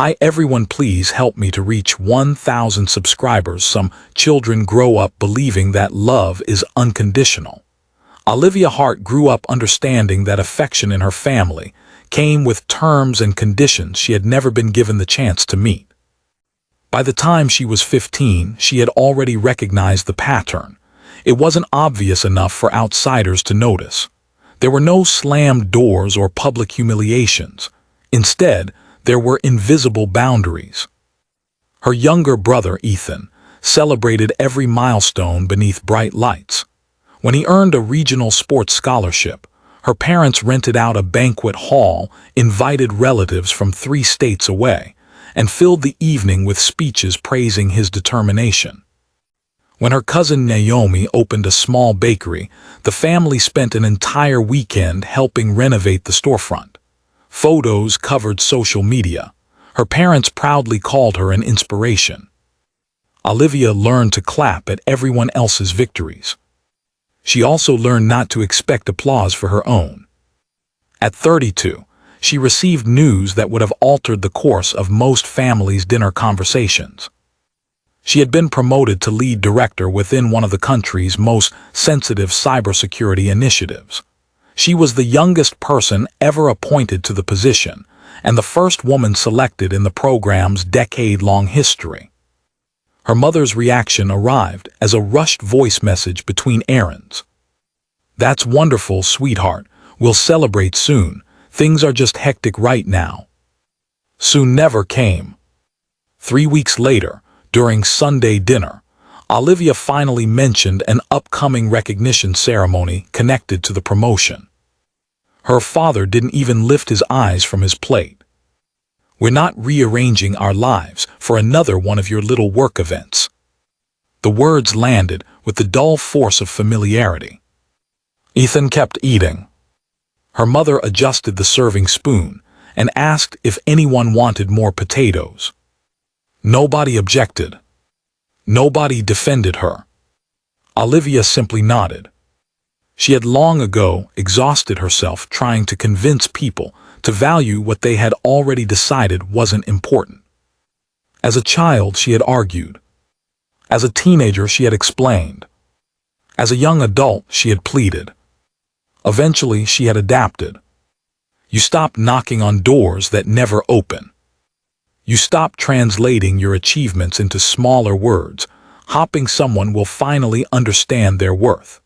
Hi everyone, please help me to reach 1,000 subscribers. Some children grow up believing that love is unconditional. Olivia Hart grew up understanding that affection in her family came with terms and conditions she had never been given the chance to meet. By the time she was 15, she had already recognized the pattern. It wasn't obvious enough for outsiders to notice. There were no slammed doors or public humiliations. Instead, there were invisible boundaries. Her younger brother, Ethan, celebrated every milestone beneath bright lights. When he earned a regional sports scholarship, her parents rented out a banquet hall, invited relatives from 3 states away, and filled the evening with speeches praising his determination. When her cousin Naomi opened a small bakery, the family spent an entire weekend helping renovate the storefront. Photos covered social media. Her parents proudly called her an inspiration. Olivia learned to clap at everyone else's victories. She also learned not to expect applause for her own. At 32, she received news that would have altered the course of most families' dinner conversations. She had been promoted to lead director within one of the country's most sensitive cybersecurity initiatives. She was the youngest person ever appointed to the position, and the first woman selected in the program's decade-long history. Her mother's reaction arrived as a rushed voice message between errands. "That's wonderful, sweetheart. We'll celebrate soon. Things are just hectic right now." Soon never came. 3 weeks later, during Sunday dinner, Olivia finally mentioned an upcoming recognition ceremony connected to the promotion. Her father didn't even lift his eyes from his plate. "We're not rearranging our lives for another one of your little work events." The words landed with the dull force of familiarity. Ethan kept eating. Her mother adjusted the serving spoon and asked if anyone wanted more potatoes. Nobody objected. Nobody defended her. Olivia simply nodded. She had long ago exhausted herself trying to convince people to value what they had already decided wasn't important. As a child, she had argued. As a teenager, she had explained. As a young adult, she had pleaded. Eventually, she had adapted. You stop knocking on doors that never open. You stop translating your achievements into smaller words, hoping someone will finally understand their worth.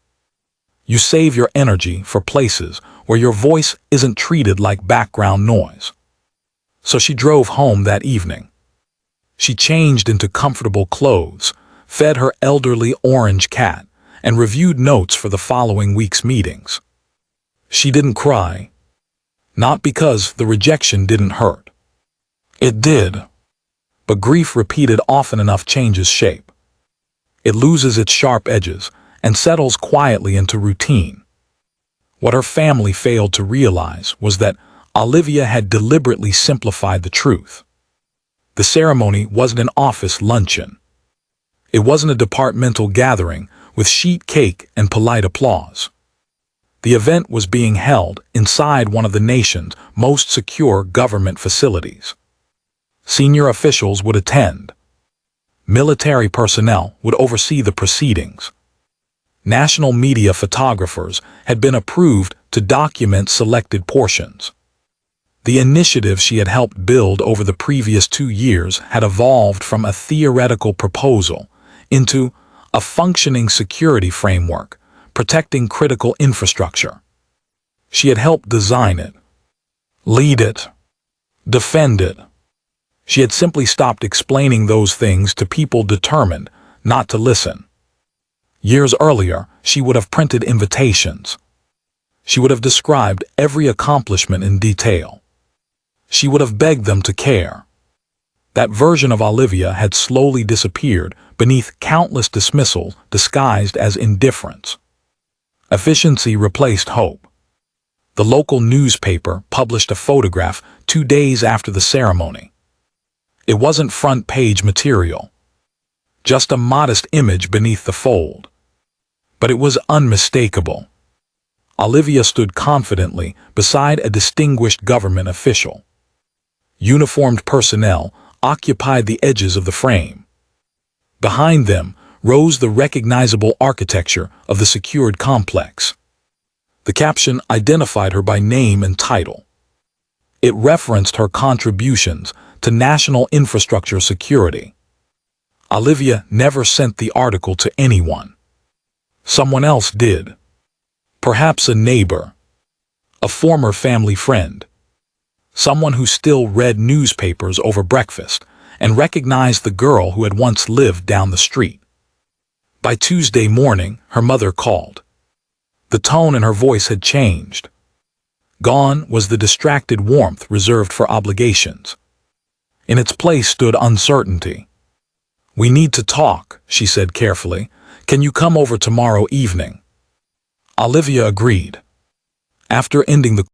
You save your energy for places where your voice isn't treated like background noise. So she drove home that evening. She changed into comfortable clothes, fed her elderly orange cat, and reviewed notes for the following week's meetings. She didn't cry. Not because the rejection didn't hurt. It did. But grief repeated often enough changes shape. It loses its sharp edges and settles quietly into routine. What her family failed to realize was that Olivia had deliberately simplified the truth. The ceremony wasn't an office luncheon. It wasn't a departmental gathering with sheet cake and polite applause. The event was being held inside one of the nation's most secure government facilities. Senior officials would attend. Military personnel would oversee the proceedings. National media photographers had been approved to document selected portions. The initiative she had helped build over the previous 2 years had evolved from a theoretical proposal into a functioning security framework protecting critical infrastructure. She had helped design it, lead it, defend it. She had simply stopped explaining those things to people determined not to listen. Years earlier, she would have printed invitations. She would have described every accomplishment in detail. She would have begged them to care. That version of Olivia had slowly disappeared beneath countless dismissals disguised as indifference. Efficiency replaced hope. The local newspaper published a photograph 2 days after the ceremony. It wasn't front-page material, just a modest image beneath the fold. But it was unmistakable. Olivia stood confidently beside a distinguished government official. Uniformed personnel occupied the edges of the frame. Behind them rose the recognizable architecture of the secured complex. The caption identified her by name and title. It referenced her contributions to national infrastructure security. Olivia never sent the article to anyone. Someone else did. Perhaps a neighbor, a former family friend, someone who still read newspapers over breakfast and recognized the girl who had once lived down the street. By Tuesday morning, her mother called. The tone in her voice had changed. Gone was the distracted warmth reserved for obligations. In its place stood uncertainty. "We need to talk," she said carefully. "Can you come over tomorrow evening?" Olivia agreed. After ending the